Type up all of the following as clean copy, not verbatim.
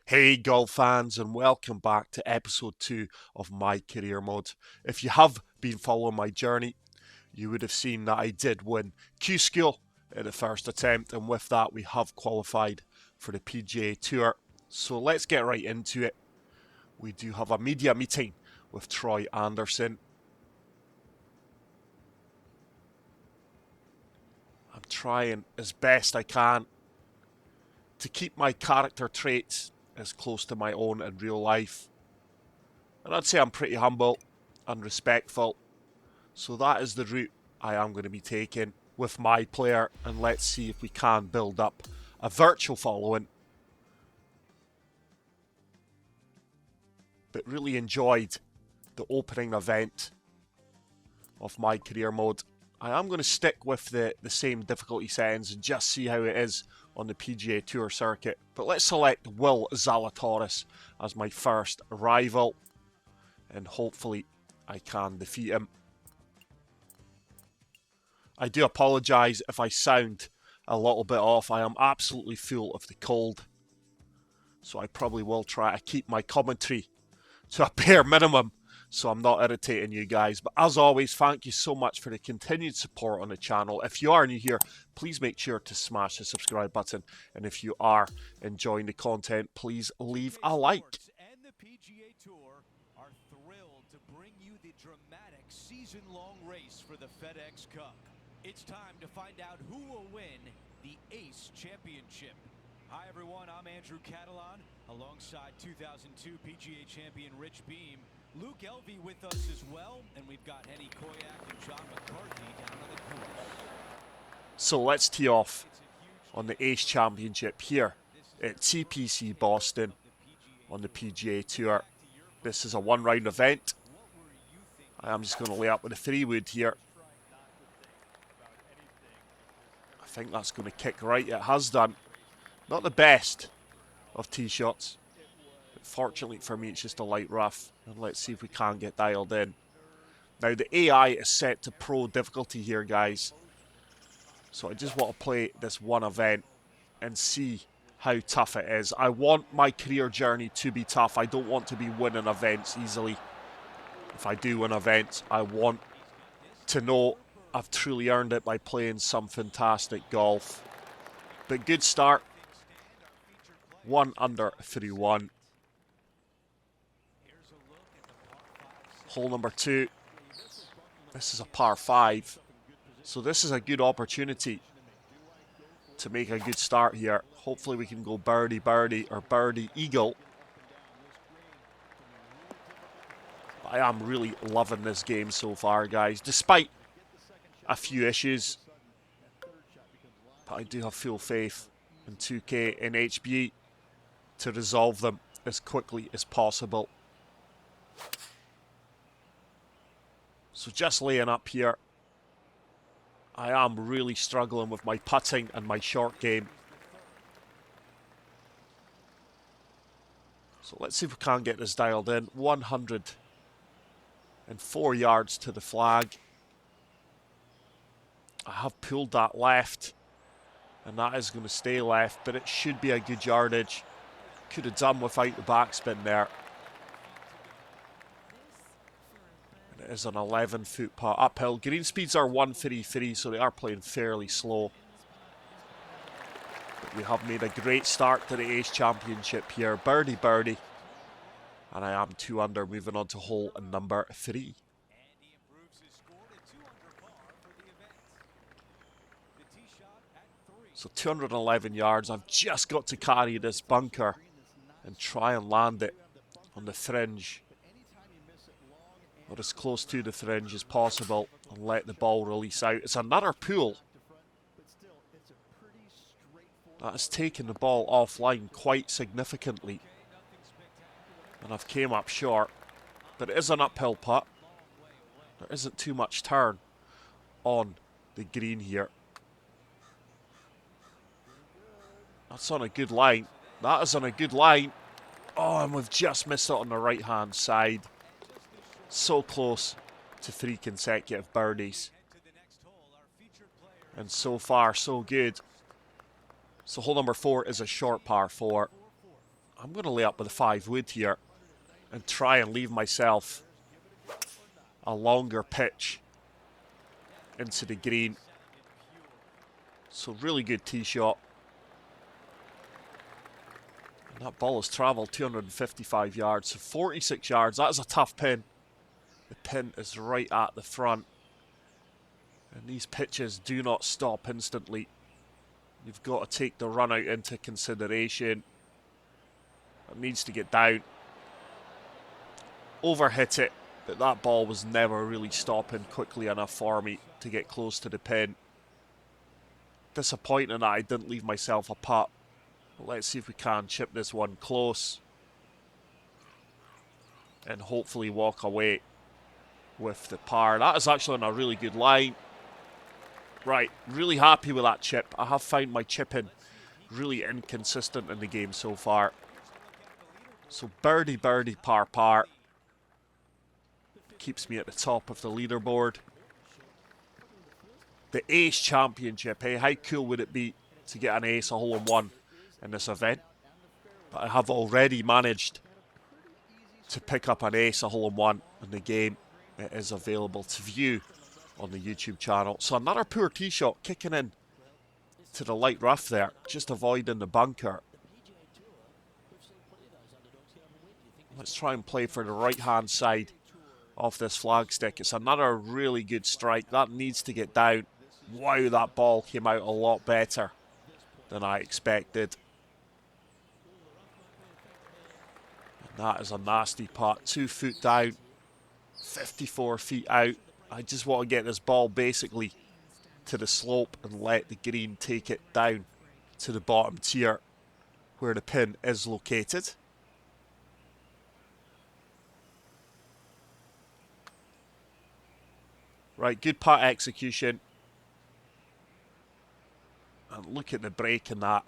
Hey golf fans, and welcome back to episode 2 of my career mode. If you have been following my journey, you would have seen that I did win Q School in the first attempt, and with that we have qualified for the PGA Tour. So let's get right into it. We do have a media meeting with Troy Anderson. I'm trying as best I can to keep my character traits as close to my own in real life. And I'd say I'm pretty humble and respectful. So that is the route I am going to be taking with my player, and let's see if we can build up a virtual following. But really enjoyed the opening event of my career mode. I am going to stick with the same difficulty settings and just see how it is on the PGA Tour circuit. But let's select Will Zalatoris as my first rival, and hopefully I can defeat him. I do apologise if I sound a little bit off. I am absolutely full of the cold, so I probably will try to keep my commentary to a bare minimum so I'm not irritating you guys. But as always, thank you so much for the continued support on the channel. If you are new here, please make sure to smash the subscribe button, and if you are enjoying the content, please leave a like. And the PGA Tour are thrilled to bring you the dramatic season-long race for the FedEx Cup. It's time to find out who will win the Ace Championship. Hi everyone, I'm Andrew Catalan, alongside 2002 PGA champion Rich Beam. Luke Elvey with us as well, and we've got Henny Koyak and John McCarthy down on the course. So let's tee off on the Ace Championship here at TPC Boston on the PGA Tour. This is a one-round event. I am just going to lay up with a 3-wood here. I think that's going to kick right. It has done. Not the best of tee shots, but fortunately for me it's just a light rough, and let's see if we can get dialed in. Now the AI is set to pro difficulty here, guys, so I just want to play this one event and see how tough it is. I want my career journey to be tough. I don't want to be winning events easily. If I do win events, I want to know I've truly earned it by playing some fantastic golf. But good start. 1 under through 1. Hole number 2. This is a par 5. So this is a good opportunity to make a good start here. Hopefully we can go birdie, birdie, or birdie, eagle. I am really loving this game so far, guys, despite a few issues. But I do have full faith in 2K and HB to resolve them as quickly as possible. So just laying up here. I am really struggling with my putting and my short game. So let's see if we can get this dialed in. 104 yards to the flag. I have pulled that left, and that is going to stay left, but it should be a good yardage. Could have done without the backspin there. And it is an 11-foot putt uphill. Green speeds are 133, so they are playing fairly slow. But we have made a great start to the Ace Championship here. Birdie, birdie. And I am 2 under, moving on to hole number 3. So 211 yards. I've just got to carry this bunker and try and land it on the fringe, or as close to the fringe as possible, and let the ball release out. It's another pull. That has taken the ball offline quite significantly, and I've came up short, but it is an uphill putt. There isn't too much turn on the green here. That's on a good line. That is on a good line. Oh, and we've just missed it on the right-hand side. So close to 3 consecutive birdies. And so far, so good. So hole number 4 is a short par 4. I'm going to lay up with a 5-wood here and try and leave myself a longer pitch into the green. So really good tee shot. And that ball has travelled 255 yards, so 46 yards. That is a tough pin. The pin is right at the front. And these pitches do not stop instantly. You've got to take the run out into consideration. It needs to get down. Overhit it, but that ball was never really stopping quickly enough for me to get close to the pin. Disappointing that I didn't leave myself a putt. Let's see if we can chip this one close and hopefully walk away with the par. That is actually on a really good line. Right, really happy with that chip. I have found my chipping really inconsistent in the game so far. So birdie, birdie, par, par. Keeps me at the top of the leaderboard. The Ace Championship, hey? How cool would it be to get an ace, a hole-in-one in this event? But I have already managed to pick up an ace, a hole-in-one in the game. It is available to view on the YouTube channel. So another poor tee shot kicking in to the light rough there, just avoiding the bunker. Let's try and play for the right-hand side of this flagstick. It's another really good strike. That needs to get down. Wow, that ball came out a lot better than I expected. And that is a nasty putt. 2 foot down, 54 feet out. I just want to get this ball basically to the slope and let the green take it down to the bottom tier where the pin is located. Right, good putt execution. And look at the break in that.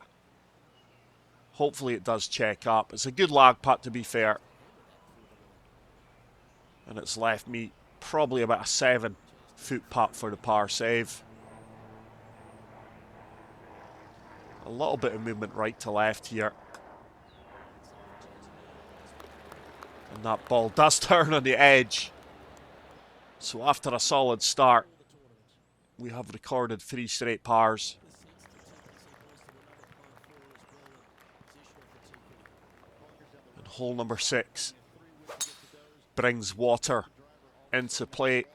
Hopefully it does check up. It's a good lag putt, to be fair. And it's left me probably about a 7-foot putt for the par save. A little bit of movement right to left here. And that ball does turn on the edge. So after a solid start, we have recorded 3 straight pars. And hole number 6 brings water into play.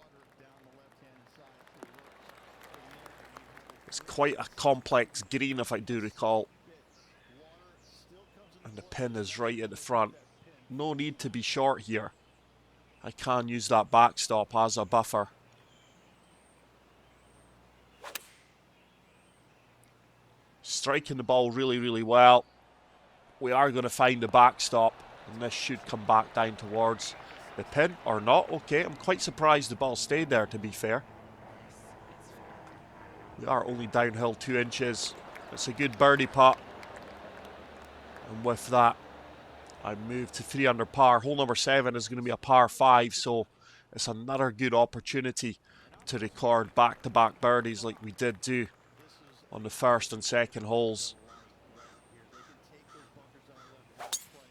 It's quite a complex green, if I do recall. And the pin is right at the front. No need to be short here. I can use that backstop as a buffer. Striking the ball really, really well. We are going to find the backstop, and this should come back down towards the pin, or not. Okay, I'm quite surprised the ball stayed there, to be fair. We are only downhill 2 inches. It's a good birdie putt. And with that, I move to 3 under par. Hole number 7 is going to be a par 5, so it's another good opportunity to record back-to-back birdies like we did do on the first and second holes.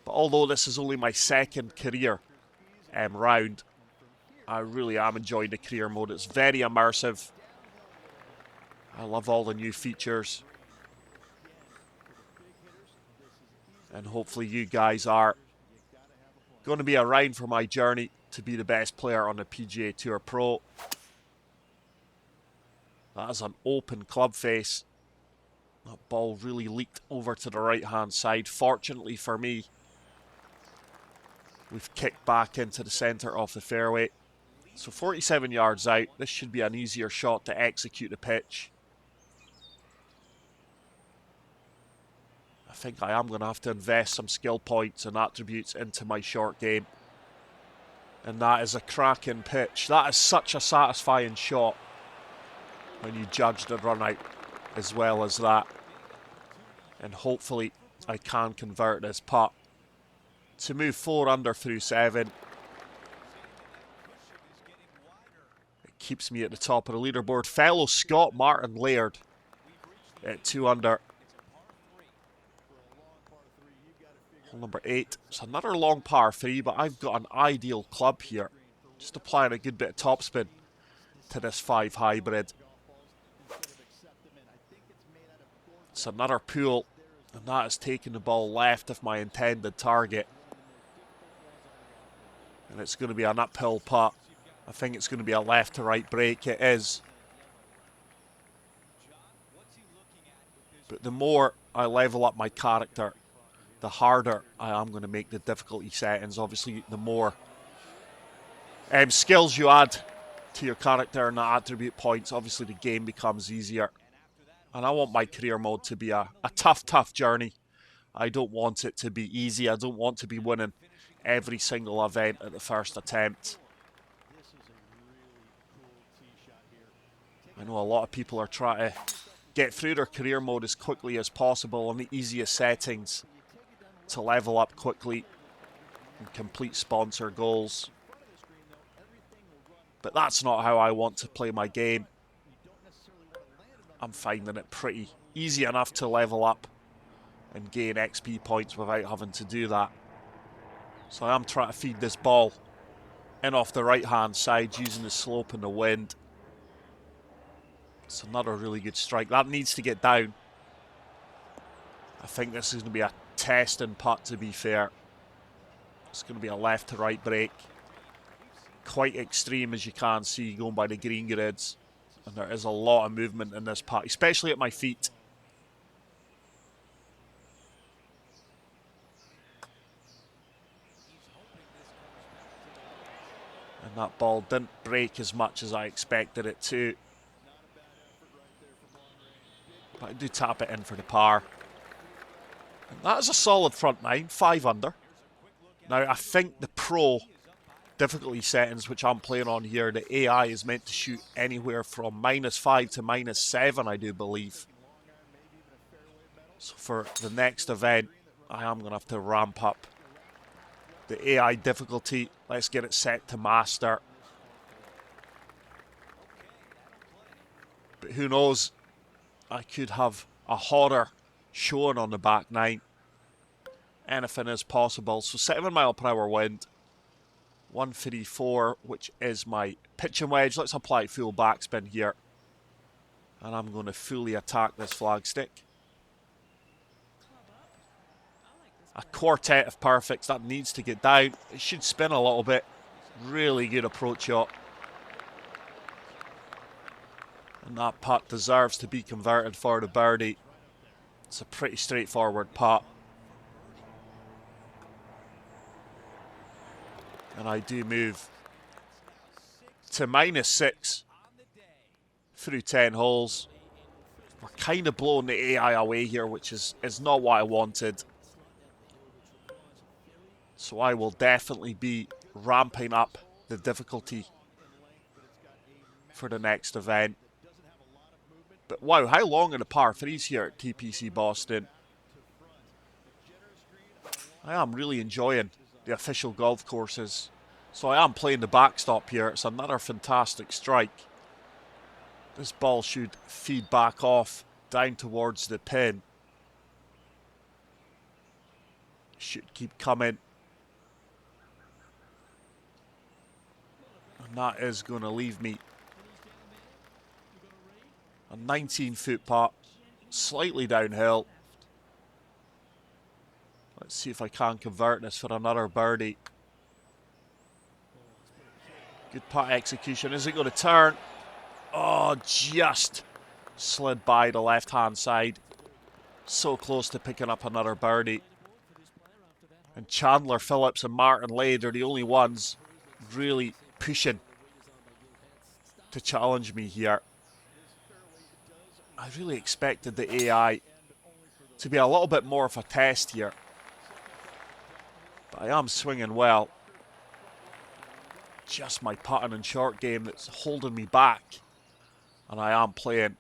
But although this is only my second career round, I really am enjoying the career mode. It's very immersive. I love all the new features. And hopefully you guys are going to be around for my journey to be the best player on the PGA Tour Pro. That is an open club face. That ball really leaked over to the right-hand side. Fortunately for me, we've kicked back into the centre of the fairway. So 47 yards out. This should be an easier shot to execute the pitch. I think I am going to have to invest some skill points and attributes into my short game. And that is a cracking pitch. That is such a satisfying shot when you judge the run out as well as that. And hopefully I can convert this putt to move 4 under through 7. It keeps me at the top of the leaderboard. Fellow Scott Martin Laird at 2 under. Hole number 8. It's another long par 3, but I've got an ideal club here. Just applying a good bit of topspin to this 5 hybrid. It's another pool, and that is taking the ball left of my intended target. And it's going to be an uphill putt. I think it's going to be a left to right break. It is. But the more I level up my character, the harder I am going to make the difficulty settings. Obviously, the more skills you add to your character and the attribute points, obviously the game becomes easier. And I want my career mode to be a tough journey. I don't want it to be easy. I don't want to be winning every single event at the first attempt. I know a lot of people are trying to get through their career mode as quickly as possible on the easiest settings to level up quickly and complete sponsor goals. But that's not how I want to play my game. I'm finding it pretty easy enough to level up and gain XP points without having to do that. So I am trying to feed this ball in off the right hand side using the slope and the wind. It's another really good strike. That needs to get down. I think this is going to be a testing putt, to be fair. It's going to be a left to right break. Quite extreme, as you can see, going by the green grids. And there is a lot of movement in this putt, especially at my feet. And that ball didn't break as much as I expected it to. But I do tap it in for the par. And that is a solid front nine, 5 under. Now, I think the pro difficulty settings, which I'm playing on here, the AI is meant to shoot anywhere from -5 to -7, I do believe. So for the next event, I am going to have to ramp up the AI difficulty. Let's get it set to master. But who knows, I could have a horror showing on the back nine. Anything is possible. So 7 mile per hour wind. 134, which is my pitching wedge. Let's apply full backspin here. And I'm going to fully attack this flagstick. A quartet of perfects. That needs to get down. It should spin a little bit. Really good approach shot. And that putt deserves to be converted for the birdie. It's a pretty straightforward putt. And I do move to -6 through 10 holes. We're kind of blowing the AI away here, which is not what I wanted. So I will definitely be ramping up the difficulty for the next event. But wow, how long are the par 3s here at TPC Boston? I am really enjoying the official golf courses. So I am playing the backstop here. It's another fantastic strike. This ball should feed back off down towards the pin. Should keep coming. And that is going to leave me a 19-foot putt, slightly downhill. Let's see if I can convert this for another birdie. Good putt execution. Is it going to turn? Oh, just slid by the left-hand side. So close to picking up another birdie. And Chandler Phillips and Martin Lade are the only ones really pushing to challenge me here. I really expected the AI to be a little bit more of a test here. But I am swinging well. Just my putting and short game that's holding me back. And I am playing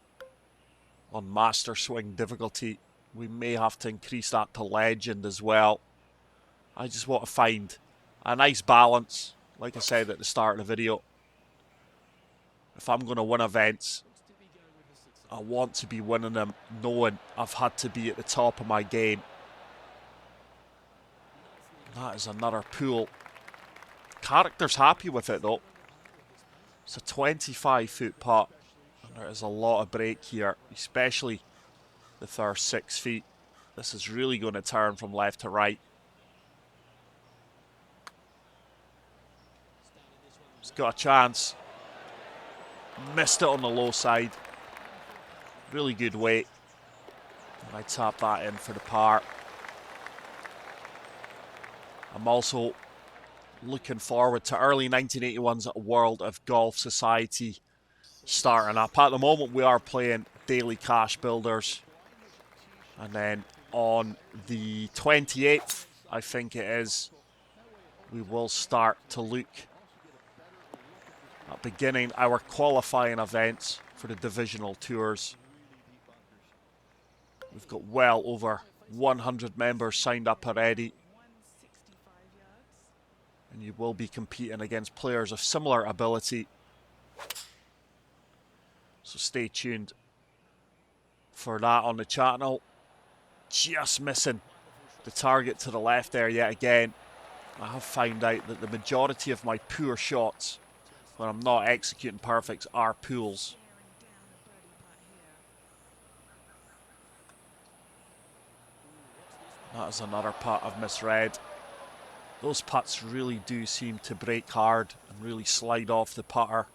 on master swing difficulty. We may have to increase that to legend as well. I just want to find a nice balance. Like I said at the start of the video, if I'm going to win events, I want to be winning them knowing I've had to be at the top of my game. That is another pool. Character's happy with it though. It's a 25-foot putt. And there is a lot of break here, especially the first 6 feet. This is really going to turn from left to right. He's got a chance. Missed it on the low side. Really good weight. And I tap that in for the par. I'm also looking forward to early 1981's World of Golf Society starting up. At the moment we are playing daily cash builders. And then on the 28th, I think it is, we will start to look at beginning our qualifying events for the divisional tours. We've got well over 100 members signed up already. And you will be competing against players of similar ability. So stay tuned for that on the channel. Just missing the target to the left there yet again. I have found out that the majority of my poor shots when I'm not executing perfects are pools. That is another putt I've misread. Those putts really do seem to break hard and really slide off the putter.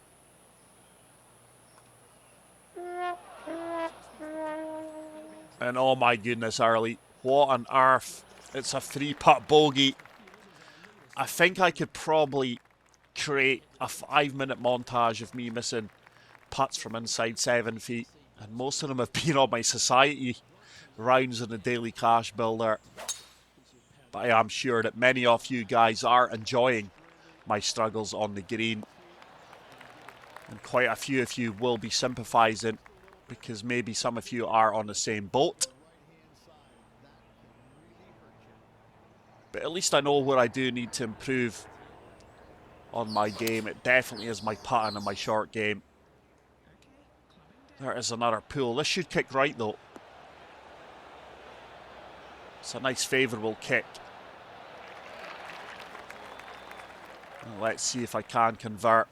And oh my goodness, Arlie, what on earth? It's a 3-putt bogey. I think I could probably create a 5-minute montage of me missing putts from inside 7 feet. And most of them have been on my society rounds in the daily cash builder. But I am sure that many of you guys are enjoying my struggles on the green. And quite a few of you will be sympathising because maybe some of you are on the same boat. But at least I know where I do need to improve on my game. It definitely is my putting and my short game. There is another pool. This should kick right though. It's a nice favourable kick. And let's see if I can convert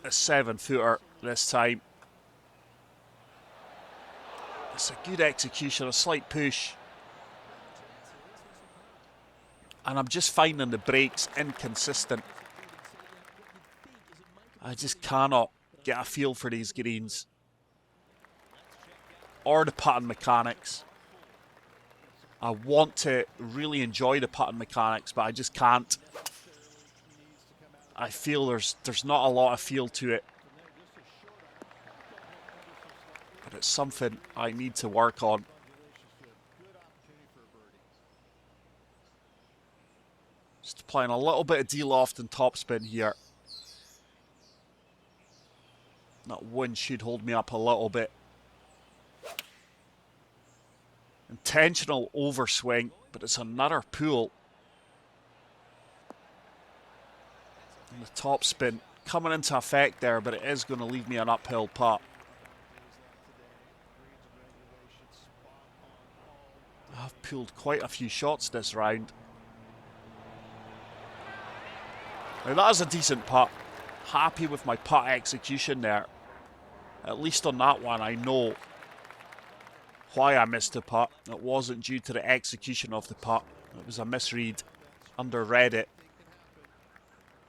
a 7-footer this time. It's a good execution, a slight push. And I'm just finding the breaks inconsistent. I just cannot get a feel for these greens. Or the putting mechanics. I want to really enjoy the putting mechanics, but I just can't. I feel there's not a lot of feel to it. But it's something I need to work on. Just applying a little bit of D-loft and topspin here. That wind should hold me up a little bit. Intentional overswing, but it's another pool. And the topspin coming into effect there, but it is going to leave me an uphill putt. I've pulled quite a few shots this round. Now that is a decent putt. Happy with my putt execution there. At least on that one I know why I missed the putt. It wasn't due to the execution of the putt. It was a misread. Underread it.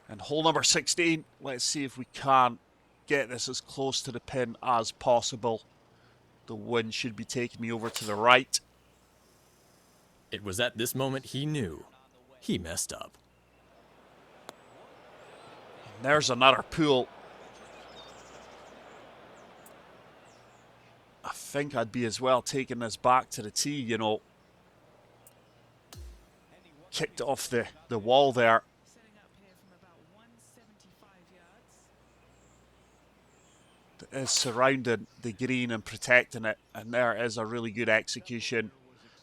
And hole number 16. Let's see if we can get this as close to the pin as possible. The wind should be taking me over to the right. It was at this moment he knew he messed up. And there's another pool. I think I'd be as well taking this back to the tee, you know. Kicked off the wall there. That is surrounding the green and protecting it. And there is a really good execution.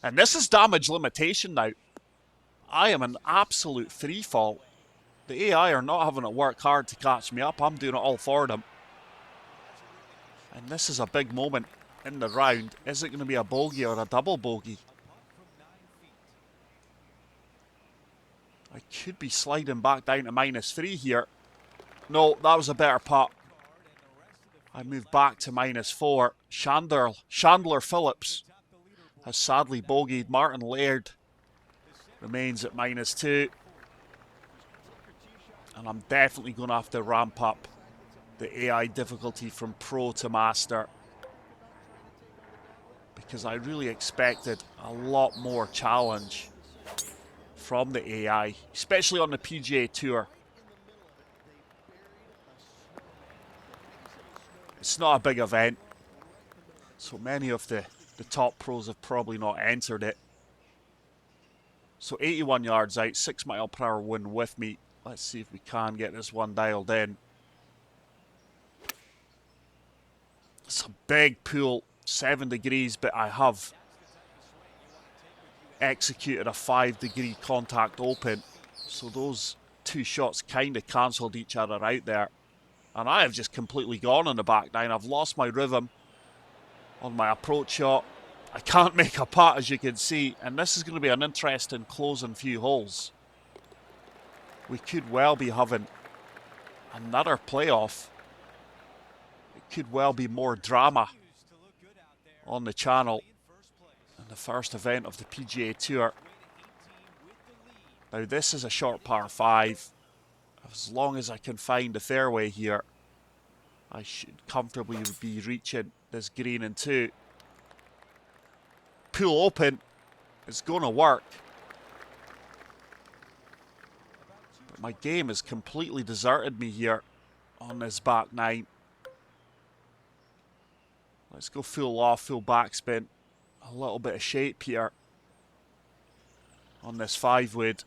And this is damage limitation now. I am an absolute free fall. The AI are not having to work hard to catch me up. I'm doing it all for them. And this is a big moment in the round. Is it going to be a bogey or a double bogey? I could be sliding back down to -3 here. No, that was a better putt. I moved back to -4. Chandler Phillips has sadly bogeyed. Martin Laird remains at -2. And I'm definitely going to have to ramp up the AI difficulty from Pro to Master, because I really expected a lot more challenge from the AI, especially on the PGA Tour. It's not a big event, so many of the top pros have probably not entered it. So 81 yards out, 6 mile per hour wind with me. Let's see if we can get this one dialed in. It's a big pool, 7 degrees, but I have executed a 5-degree contact open. So those two shots kind of cancelled each other out there. And I have just completely gone on the back nine. I've lost my rhythm on my approach shot. I can't make a putt, as you can see. And this is going to be an interesting closing few holes. We could well be having another playoff. It could well be more drama on the channel in the first event of the PGA Tour. Now this is a short par 5. As long as I can find the fairway here, I should comfortably be reaching this green in 2. Pool open. It's going to work. But my game has completely deserted me here on this back nine. Let's go full off, full backspin. A little bit of shape here on this 5-wood.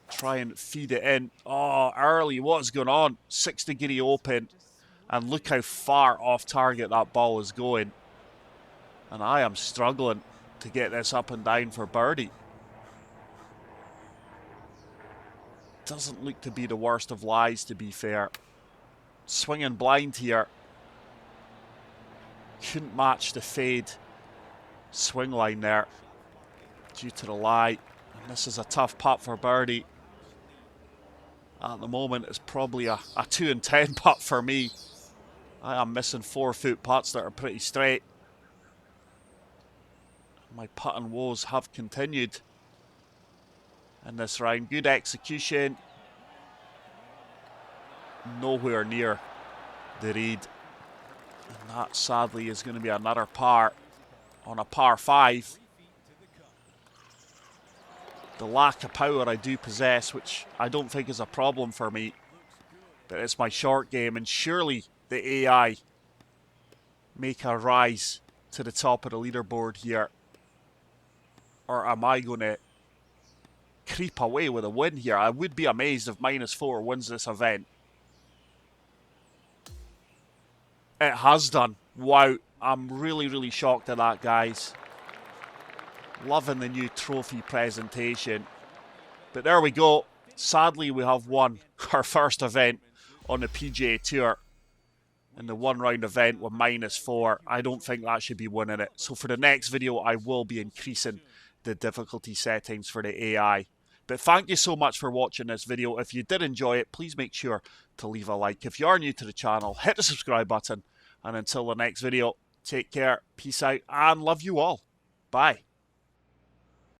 Try and feed it in. Oh, early. What's going on? 6-degree open. And look how far off target that ball is going. And I am struggling to get this up and down for birdie. Doesn't look to be the worst of lies, to be fair. Swinging blind here. Couldn't match the fade swing line there due to the lie. And this is a tough putt for birdie. At the moment, it's probably a 2 and 10 putt for me. I am missing 4-foot putts that are pretty straight. My putting woes have continued in this round. Good execution. Nowhere near the read. And that sadly is going to be another par on a par 5. The lack of power I do possess, which I don't think is a problem for me, but it's my short game, and surely the AI make a rise to the top of the leaderboard here. Or am I going to creep away with a win here? I would be amazed if -4 wins this event. It has done. Wow, I'm really shocked at that, guys. Loving the new trophy presentation. But there we go. Sadly, we have won our first event on the PGA Tour in the one-round event with -4. I don't think that should be winning it. So for the next video, I will be increasing the difficulty settings for the AI. But thank you so much for watching this video. If you did enjoy it, please make sure to leave a like. If you are new to the channel, hit the subscribe button. And until the next video, take care, peace out, and love you all. Bye.